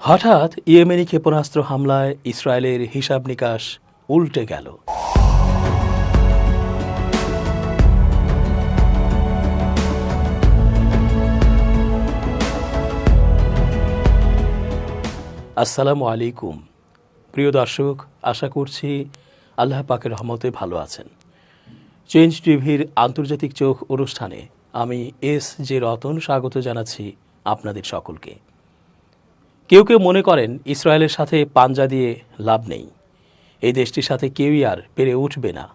হঠাৎ ইয়েমেনি ক্ষেপণাস্ত্র হামলায় ইসরায়েলের হিসাব নিকাশ উল্টে গেল। আসসালামু আলাইকুম প্রিয় দর্শক, আশা করছি আল্লাহ পাকের রহমতে ভালো আছেন। চেঞ্জ টিভির আন্তর্জাতিক চোখ অনুষ্ঠানে আমি এস.জে. রতন স্বাগত জানাচ্ছি আপনাদের সকলকে। কেউ কেউ মনে করেন ইসরায়েলের সাথে পাঞ্জা দিয়ে লাভ নেই, এই দেশটির সাথে কেউই আর পেরে উঠবে না।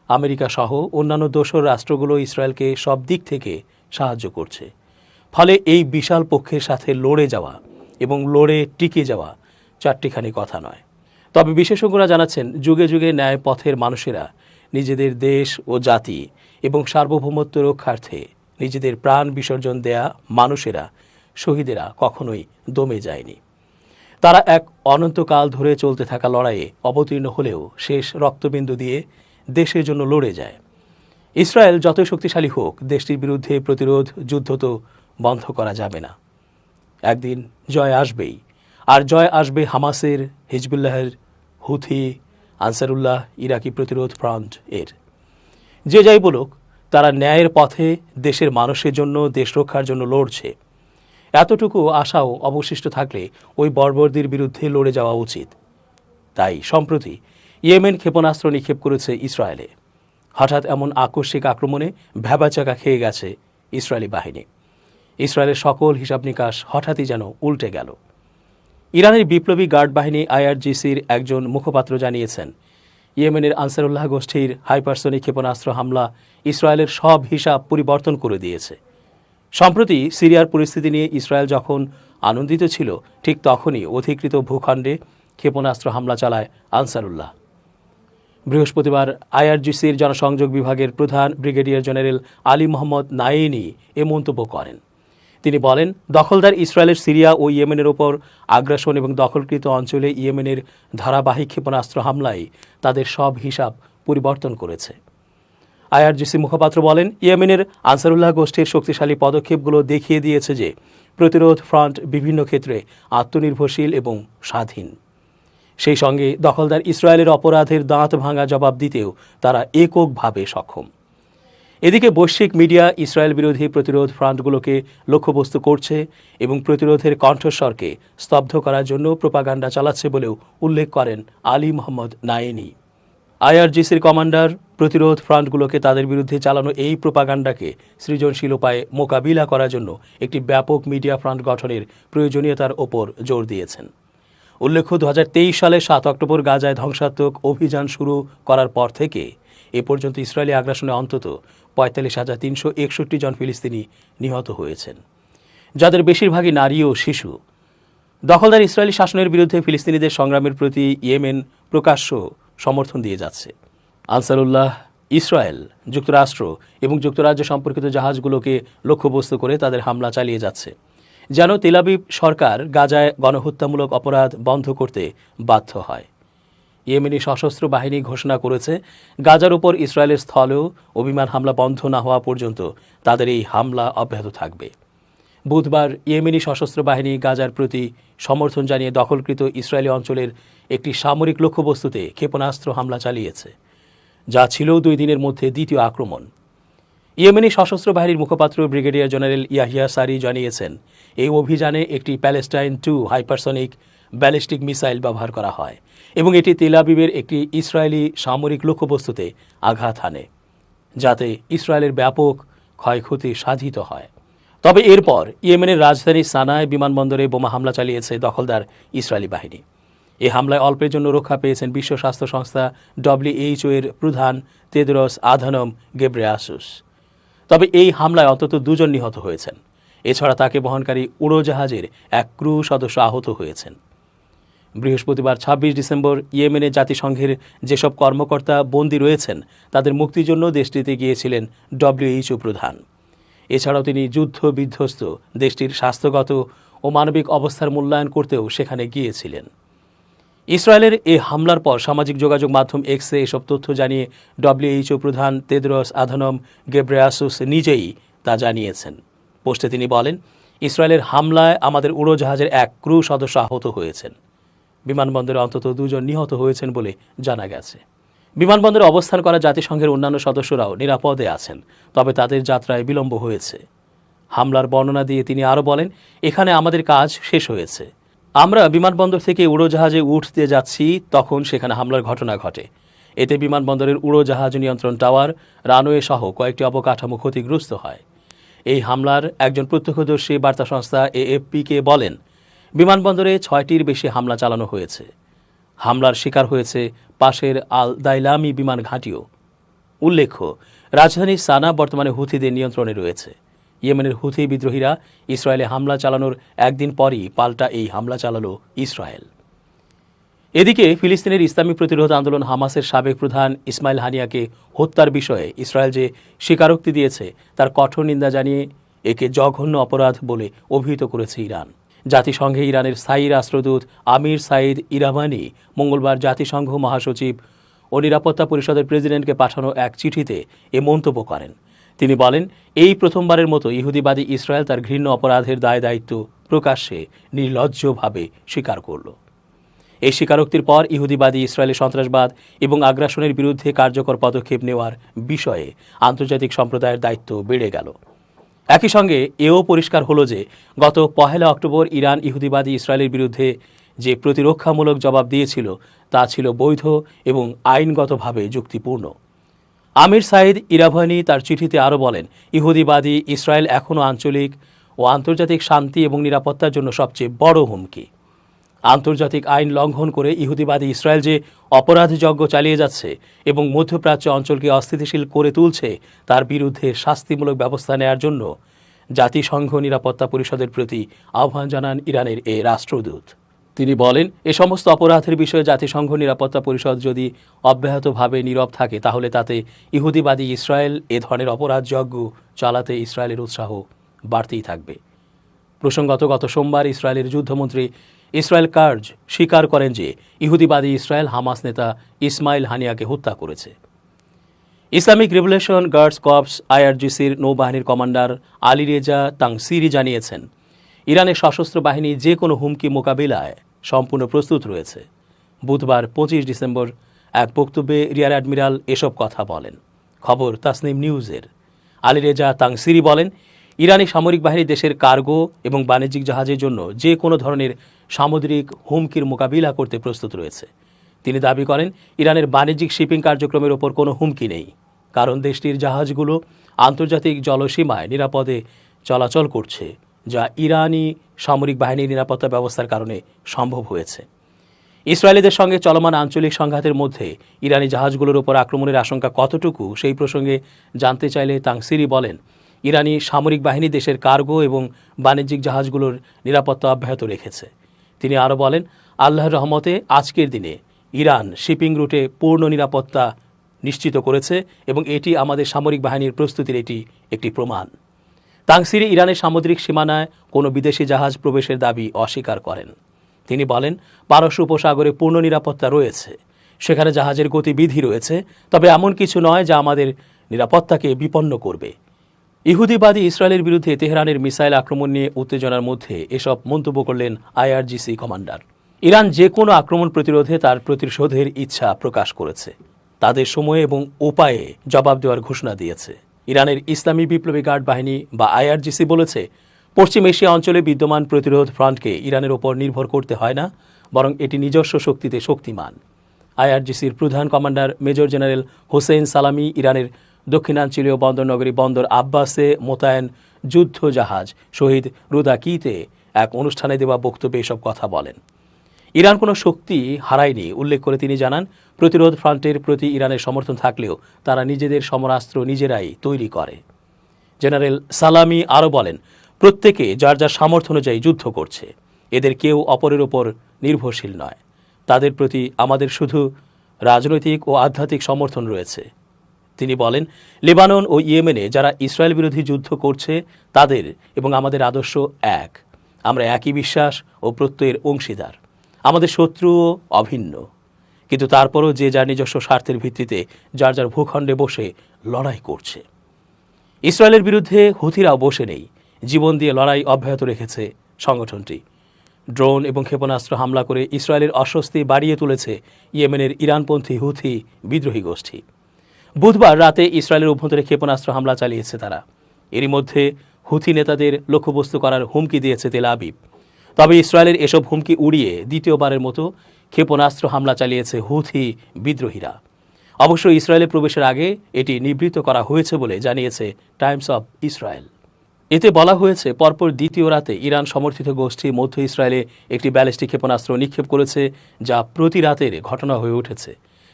আমেরিকা সহ অন্যান্য দোসর রাষ্ট্রগুলো ইসরায়েলকে সব দিক থেকে সাহায্য করছে। ফলে এই বিশাল পক্ষের সাথে লড়ে যাওয়া এবং লড়ে টিকে যাওয়া চারটিখানি কথা নয়। তবে বিশেষজ্ঞরা জানাচ্ছেন, যুগে যুগে ন্যায় পথের মানুষেরা নিজেদের দেশ ও জাতি এবং সার্বভৌমত্ব রক্ষার্থে নিজেদের প্রাণ বিসর্জন দেয়া মানুষেরা, শহীদেরা কখনোই দমে যায়নি। তারা এক অনন্তকাল ধরে চলতে থাকা লড়াইয়ে অবতীর্ণ হলেও শেষ রক্তবিন্দু দিয়ে দেশের জন্য লড়ে যায়। ইসরায়েল যতই শক্তিশালী হোক, দেশটির বিরুদ্ধে প্রতিরোধ যুদ্ধ তো বন্ধ করা যাবে না। একদিন জয় আসবেই, আর জয় আসবে হামাসের, হিজবুল্লাহের, হুথি, আনসারুল্লাহ, ইরাকি প্রতিরোধ ফ্রন্ট এর। যে যাই বলুক, তারা ন্যায়ের পথে দেশের মানুষের জন্য, দেশ রক্ষার জন্য লড়ছে। এতটুকু আশাও অবশিষ্ট থাকলে ওই বর্বরদের বিরুদ্ধে লড়ে যাওয়া উচিত। তাই সম্প্রতি ইয়েমেন ক্ষেপণাস্ত্র নিক্ষেপ করেছে ইসরায়েলে। হঠাৎ এমন আকস্মিক আক্রমণে ভ্যাবাচাকা খেয়ে গেছে ইসরায়েলি বাহিনী। ইসরায়েলের সকল হিসাব নিকাশ হঠাৎই যেন উল্টে গেল। ইরানের বিপ্লবী গার্ড বাহিনী আইআরজিসির একজন মুখপাত্র জানিয়েছেন, ইয়েমেনের আনসারুল্লাহ গোষ্ঠীর হাইপারসনিক ক্ষেপণাস্ত্র হামলা ইসরায়েলের সব হিসাব পরিবর্তন করে দিয়েছে। সম্প্রতি সিরিয়ার পরিস্থিতি নিয়ে ইসরায়েল যখন আনন্দিত ছিল, ঠিক তখনই অধিকৃত ভূখণ্ডে ক্ষেপণাস্ত্র হামলা চালায় আনসারুল্লাহ। বৃহস্পতিবার আইআরজিসির জনসংযোগ বিভাগের প্রধান ব্রিগেডিয়ার জেনারেল আলী মোহাম্মদ নায়েনি এ মন্তব্য করেন। তিনি বলেন, দখলদার ইসরায়েলের সিরিয়া ও ইয়েমেনের ওপর আগ্রাসন এবং দখলকৃত অঞ্চলে ইয়েমেনের ধারাবাহিক ক্ষেপণাস্ত্র হামলায় তাদের সব হিসাব পরিবর্তন করেছে। আইআরজিসি মুখপাত্র বলেন, ইয়েমেনের আনসারুল্লাহ গোষ্ঠীর শক্তিশালী পদক্ষেপগুলো দেখিয়ে দিয়েছে যে প্রতিরোধ ফ্রন্ট বিভিন্ন ক্ষেত্রে আত্মনির্ভরশীল এবং স্বাধীন। সেই সঙ্গে দখলদার ইসরায়েলের অপরাধের দাঁত ভাঙা জবাব দিতেও তারা এককভাবে সক্ষম। এদিকে বৈশ্বিক মিডিয়া ইসরায়েল বিরোধী প্রতিরোধ ফ্রন্টগুলোকে লক্ষ্যবস্তু করছে এবং প্রতিরোধের কণ্ঠস্বরকে স্তব্ধ করার জন্য প্রোপাগান্ডা চালাচ্ছে বলেও উল্লেখ করেন আলী মোহাম্মদ নায়েনি। আইআরজিসির কমান্ডার প্রতিরোধ ফ্রন্টগুলোকে তাদের বিরুদ্ধে চালানো এই প্রোপাগান্ডাকে সৃজনশীল উপায়ে মোকাবিলা করার জন্য একটি ব্যাপক মিডিয়া ফ্রন্ট গঠনের প্রয়োজনীয়তার ওপর জোর দিয়েছেন। উল্লেখ্য, 2023 সালের 7 অক্টোবর গাজায় ধ্বংসাত্মক অভিযান শুরু করার পর থেকে এ পর্যন্ত ইসরায়েলি আগ্রাসনে অন্তত 45,361 জন ফিলিস্তিনি নিহত হয়েছেন, যাদের বেশিরভাগই নারী ও শিশু। দখলদার ইসরায়েলি শাসনের বিরুদ্ধে ফিলিস্তিনিদের সংগ্রামের প্রতি ইয়েমেন প্রকাশ্য সমর্থন দিয়ে যাচ্ছে। আনসারুল্লাহ ইসরায়েল, যুক্তরাষ্ট্র এবং যুক্তরাজ্য সম্পর্কিত জাহাজগুলোকে লক্ষ্যবস্তু করে তাদের হামলা চালিয়ে যাচ্ছে, যেন তেল আবিব সরকার গাজায় গণহত্যামূলক অপরাধ বন্ধ করতে বাধ্য হয়। ইয়েমেনি সশস্ত্র বাহিনী ঘোষণা করেছে, গাজার উপর ইসরায়েলের স্থলেও ও বিমান হামলা বন্ধ না হওয়া পর্যন্ত তাদের এই হামলা অব্যাহত থাকবে। বুধবার ইয়েমেনি সশস্ত্র বাহিনী গাজার প্রতি সমর্থন জানিয়ে দখলকৃত ইসরায়েলি অঞ্চলের একটি সামরিক লক্ষ্যবস্তুতে ক্ষেপণাস্ত্র হামলা চালিয়েছে, যা ছিল 2 দিনের মধ্যে দ্বিতীয় আক্রমণ। ইয়েমেনি সশস্ত্র বাহিনীর মুখপাত্র ব্রিগেডিয়ার জেনারেল ইয়াহিয়া সারি জানিয়েছেন, এই অভিযানে একটি প্যালেস্টাইন 2 হাইপারসনিক ব্যালিস্টিক মিসাইল ব্যবহার করা হয় এবং এটি তেল আবিবের একটি ইসরায়েলি সামরিক লক্ষ্যবস্তুতে আঘাত হানে, যাতে ইসরায়েলের ব্যাপক ক্ষয়ক্ষতি সাধিত হয়। তবে এরপর ইয়েমেনের রাজধানী সানায় বিমানবন্দরে বোমা হামলা চালিয়েছে দখলদার ইসরায়েলি বাহিনী। এই হামলায় অল্পের জন্য রক্ষা পেয়েছেন বিশ্ব স্বাস্থ্য সংস্থা WHO এর প্রধান তেদ্রস আধানম গেব্রেয়াসুস। তবে এই হামলায় অন্তত 2 জন নিহত হয়েছেন। এছাড়া তাকে বহনকারী উড়োজাহাজের এক ক্রু সদস্য আহত হয়েছেন। বৃহস্পতিবার 26 ডিসেম্বর ইয়েমেনের জাতিসংঘের যেসব কর্মকর্তা বন্দী রয়েছেন, তাদের মুক্তির জন্য দেশটিতে গিয়েছিলেন WHO প্রধান। এছাড়াও তিনি যুদ্ধ বিধ্বস্ত দেশটির স্বাস্থ্যগত ও মানবিক অবস্থার মূল্যায়ন করতেও সেখানে গিয়েছিলেন। ইসরায়েলের এই হামলার পর সামাজিক যোগাযোগ মাধ্যম এক্সে এসব তথ্য জানিয়ে WHO প্রধান তেদ্রস আধানম গেব্রেয়াসুস নিজেই তা জানিয়েছেন। পোস্টে তিনি বলেন, ইসরায়েলের হামলায় আমাদের উড়োজাহাজের এক ক্রু সদস্য আহত হয়েছেন। বিমানবন্দরে অন্তত 2 জন নিহত হয়েছেন বলে জানা গেছে। বিমানবন্দরে অবস্থান করা জাতিসংঘের অন্যান্য সদস্যরাও নিরাপদে আছেন, তবে তাদের যাত্রায় বিলম্ব হয়েছে। হামলার বর্ণনা দিয়ে তিনি আরও বলেন, এখানে আমাদের কাজ শেষ হয়েছে। আমরা বিমানবন্দর থেকে উড়োজাহাজে উঠতে যাচ্ছি, তখন সেখানে হামলার ঘটনা ঘটে। এতে বিমানবন্দরের উড়োজাহাজ নিয়ন্ত্রণ টাওয়ার, রানওয়ে সহ কয়েকটি অবকাঠামো ক্ষতিগ্রস্ত হয়। এই হামলার একজন প্রত্যক্ষদর্শী বার্তা সংস্থা এএফপিকে বলেন, বিমানবন্দরে 6টির বেশি হামলা চালানো হয়েছে। হামলার শিকার হয়েছে পাশের আল দাইলামি বিমান ঘাঁটিও। উল্লেখ্য, রাজধানী সানা বর্তমানে হুথিদের নিয়ন্ত্রণে রয়েছে। ইয়েমেনের হুথি বিদ্রোহীরা ইসরায়েলে হামলা চালানোর একদিন পরই পাল্টা এই হামলা চালালো ইসরায়েল। এদিকে ফিলিস্তিনের ইসলামী প্রতিরোধ আন্দোলন হামাসের সাবেক প্রধান ইসমাইল হানিয়াকে হত্যার বিষয়ে ইসরায়েল যে স্বীকারোক্তি দিয়েছে তার কঠোর নিন্দা জানিয়ে একে জঘন্য অপরাধ বলে অভিহিত করেছে ইরান। জাতিসংঘে ইরানের স্থায়ী রাষ্ট্রদূত আমির সাইদ ইরাভানি মঙ্গলবার জাতিসংঘ মহাসচিব ও নিরাপত্তা পরিষদের প্রেসিডেন্টকে পাঠানো এক চিঠিতে এ মন্তব্য করেন। তিনি বলেন, এই প্রথমবারের মতো ইহুদিবাদী ইসরায়েল তার ঘৃণ্য অপরাধের দায় দায়িত্ব প্রকাশ্যে নির্লজ্জভাবে স্বীকার করল। এই স্বীকারোক্তির পর ইহুদিবাদী ইসরায়েলের সন্ত্রাসবাদ এবং আগ্রাসনের বিরুদ্ধে কার্যকর পদক্ষেপ নেওয়ার বিষয়ে আন্তর্জাতিক সম্প্রদায়ের দায়িত্ব বেড়ে গেল। একই সঙ্গে এও পরিষ্কার হলো যে গত 1 অক্টোবর ইরান ইহুদিবাদী ইসরায়েলের বিরুদ্ধে যে প্রতিরক্ষামূলক জবাব দিয়েছিল তা ছিল বৈধ এবং আইনগতভাবে যুক্তিপূর্ণ। আমির সাইদ ইরাভানি তার চিঠিতে আরও বলেন, ইহুদিবাদী ইসরায়েল এখনও আঞ্চলিক ও আন্তর্জাতিক শান্তি এবং নিরাপত্তার জন্য সবচেয়ে বড় হুমকি। আন্তর্জাতিক আইন লঙ্ঘন করে ইহুদিবাদী ইসরায়েল যে অপরাধযজ্ঞ চালিয়ে যাচ্ছে এবং মধ্যপ্রাচ্য অঞ্চলকে অস্থিতিশীল করে তুলছে, তার বিরুদ্ধে শাস্তিমূলক ব্যবস্থা নেওয়ার জন্য জাতিসংঘ নিরাপত্তা পরিষদের প্রতি আহ্বান জানান ইরানের এ রাষ্ট্রদূত। তিনি বলেন, এ সমস্ত অপরাধের বিষয়ে জাতিসংঘ নিরাপত্তা পরিষদ যদি অব্যাহতভাবে নীরব থাকে, তাহলে তাতে ইহুদিবাদী ইসরায়েল এ ধরনের অপরাধযজ্ঞ চালাতে ইসরায়েলের উৎসাহ বাড়তেই থাকবে। প্রসঙ্গত, গত সোমবার ইসরায়েলের যুদ্ধমন্ত্রী ইসরায়েল কার্জ স্বীকার করেন যে ইহুদিবাদী ইসরায়েল হামাস নেতা ইসমাইল হানিয়াকে হত্যা করেছে। ইসলামিক রিভলিউশন গার্ডস কর্পস আইআরজিসির নৌবাহিনীর কমান্ডার আলী রেজা তাংসিরি জানিয়েছেন, ইরানের সশস্ত্র বাহিনী যে কোনো হুমকি মোকাবিলায় সম্পূর্ণ প্রস্তুত রয়েছে। বুধবার 25 ডিসেম্বর এক বক্তব্যে রিয়ার অ্যাডমিরাল এসব কথা বলেন। খবর তাসনিম নিউজের। আলী রেজা তাংসিরি বলেন, ইরানি সামরিক বাহিনী দেশের কার্গো এবং বাণিজ্যিক জাহাজের জন্য যে কোনো ধরনের সামুদ্রিক হুমকির মোকাবিলা করতে প্রস্তুত রয়েছে। তিনি দাবি করেন, ইরানের বাণিজ্যিক শিপিং কার্যক্রমের ওপর কোনো হুমকি নেই, কারণ দেশটির জাহাজগুলো আন্তর্জাতিক জলসীমায় নিরাপদে চলাচল করছে, যা ইরানি সামরিক বাহিনীর নিরাপত্তা ব্যবস্থার কারণে সম্ভব হয়েছে। ইসরায়েলিদের সঙ্গে চলমান আঞ্চলিক সংঘাতের মধ্যে ইরানি জাহাজগুলোর ওপর আক্রমণের আশঙ্কা কতটুকু, সেই প্রসঙ্গে জানতে চাইলে তাংসিরি বলেন, ইরানি সামরিক বাহিনী দেশের কার্গো এবং বাণিজ্যিক জাহাজগুলোর নিরাপত্তা অব্যাহত রেখেছে। তিনি আরও বলেন, আল্লাহর রহমতে আজকের দিনে ইরান শিপিং রুটে পূর্ণ নিরাপত্তা নিশ্চিত করেছে এবং এটি আমাদের সামরিক বাহিনীর প্রস্তুতির একটি প্রমাণ। তাংসিরি ইরানের সামুদ্রিক সীমানায় কোনো বিদেশি জাহাজ প্রবেশের দাবি অস্বীকার করেন। তিনি বলেন, পারস্য উপসাগরে পূর্ণ নিরাপত্তা রয়েছে, সেখানে জাহাজের গতিবিধি রয়েছে, তবে এমন কিছু নয় যা আমাদের নিরাপত্তাকে বিপন্ন করবে। ইহুদিবাদী ইসরায়েলের বিরুদ্ধে তেহরানের মিসাইল আক্রমণ নিয়ে উত্তেজনার মধ্যে এসব মন্তব্য করলেন আইআরজিসি কমান্ডার। ইরান যে কোনো আক্রমণ প্রতিরোধে তার প্রতিশোধের ইচ্ছা প্রকাশ করেছে, তাদের সময়ে এবং উপায়ে জবাব দেওয়ার ঘোষণা দিয়েছে। ইরানের ইসলামী বিপ্লবী গার্ড বাহিনী বা আইআরজিসি বলেছে, পশ্চিম এশিয়া অঞ্চলে বিদ্যমান প্রতিরোধ ফ্রন্টকে ইরানের ওপর নির্ভর করতে হয় না, বরং এটি নিজস্ব শক্তিতে শক্তিমান। আইআরজিসির প্রধান কমান্ডার মেজর জেনারেল হোসেইন সালামি ইরানের দক্ষিণাঞ্চলীয় বন্দরনগরী বন্দর আব্বাসে মোতায়েন যুদ্ধ জাহাজ শহীদ রুদাকিতে এক অনুষ্ঠানে দেওয়া বক্তব্যে এসব কথা বলেন। ইরান কোনো শক্তি হারায়নি উল্লেখ করে তিনি জানান, প্রতিরোধ ফ্রন্টের প্রতি ইরানের সমর্থন থাকলেও তারা নিজেদের সমরাস্ত্র নিজেরাই তৈরি করে। জেনারেল সালামি আরও বলেন, প্রত্যেকে যার যার সামর্থ্য অনুযায়ী যুদ্ধ করছে, এদের কেউ অপরের ওপর নির্ভরশীল নয়। তাদের প্রতি আমাদের শুধু রাজনৈতিক ও আধ্যাত্মিক সমর্থন রয়েছে। তিনি বলেন, লেবানন ও ইয়েমেনে যারা ইসরায়েল বিরোধী যুদ্ধ করছে তাদের এবং আমাদের আদর্শ এক। আমরা একই বিশ্বাস ও প্রত্যয়ের অংশীদার। আমাদের শত্রুও অভিন্ন, কিন্তু তারপরও যে যার নিজস্ব স্বার্থের ভিত্তিতে যার যার ভূখণ্ডে বসে লড়াই করছে। ইসরায়েলের বিরুদ্ধে হুথিরাও বসে নেই, জীবন দিয়ে লড়াই অব্যাহত রেখেছে সংগঠনটি। ড্রোন এবং ক্ষেপণাস্ত্র হামলা করে ইসরায়েলের অস্বস্তি বাড়িয়ে তুলেছে ইয়েমেনের ইরানপন্থী হুথি বিদ্রোহী গোষ্ঠী। বুধবার রাতে ইসরায়েলের অভ্যন্তরে ক্ষেপণাস্ত্র হামলা চালিয়েছে তারা। এরই মধ্যে হুথি নেতাদের লক্ষ্যবস্তু করার হুমকি দিয়েছে তেল আবিব। তবে ইসরায়েলের এসব হুমকি উড়িয়ে দ্বিতীয়বারের মতো ক্ষেপণাস্ত্র হামলা চালিয়েছে হুথি বিদ্রোহীরা। অবশ্য ইসরায়েলে প্রবেশের আগে এটি নিবৃত্ত করা হয়েছে বলে জানিয়েছে টাইমস অব ইসরায়েল। এতে বলা হয়েছে, পরপর দ্বিতীয় রাতে ইরান সমর্থিত গোষ্ঠী মধ্য ইসরায়েলে একটি ব্যালিস্টিক ক্ষেপণাস্ত্র নিক্ষেপ করেছে, যা প্রতি রাতের ঘটনা হয়ে উঠেছে।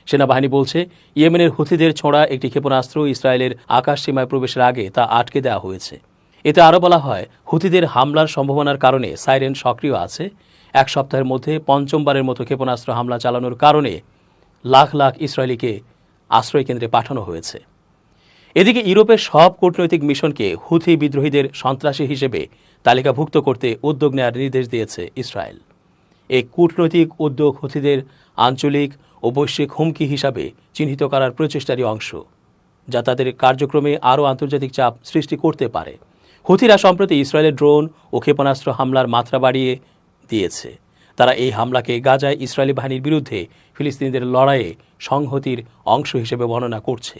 সেনাবাহিনী বলছে, ইয়েমেনের হুথিদের ছোঁড়া একটি ক্ষেপণাস্ত্র ইসরায়েলের আকাশ সীমায় প্রবেশের আগে তা আটকে দেওয়া হয়েছে। এতে আরও বলা হয়, হুথিদের হামলার সম্ভাবনার কারণে সাইরেন সক্রিয় আছে। এক সপ্তাহের মধ্যে পঞ্চমবারের মতো ক্ষেপণাস্ত্র হামলা চালানোর কারণে লাখ লাখ ইসরায়েলিকে আশ্রয়কেন্দ্রে পাঠানো হয়েছে। এদিকে ইউরোপের সব কূটনৈতিক মিশনকে হুথি বিদ্রোহীদের সন্ত্রাসী হিসেবে তালিকাভুক্ত করতে উদ্যোগ নেওয়ার নির্দেশ দিয়েছে ইসরায়েল। এই কূটনৈতিক উদ্যোগ হুথিদের আঞ্চলিক ও বৈশ্বিক হুমকি হিসাবে চিহ্নিত করার প্রচেষ্টারই অংশ, যা তাদের কার্যক্রমে আরও আন্তর্জাতিক চাপ সৃষ্টি করতে পারে। হুথিরা সম্প্রতি ইসরায়েলের ড্রোন ও ক্ষেপণাস্ত্র হামলার মাত্রা বাড়িয়ে দিয়েছে। তারা এই হামলাকে গাজায় ইসরায়েলি বাহিনীর বিরুদ্ধে ফিলিস্তিনিদের লড়াইয়ে সংহতির অংশ হিসেবে বর্ণনা করছে।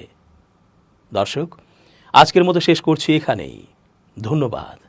দর্শক, আজকের মতো শেষ করছি এখানেই। ধন্যবাদ।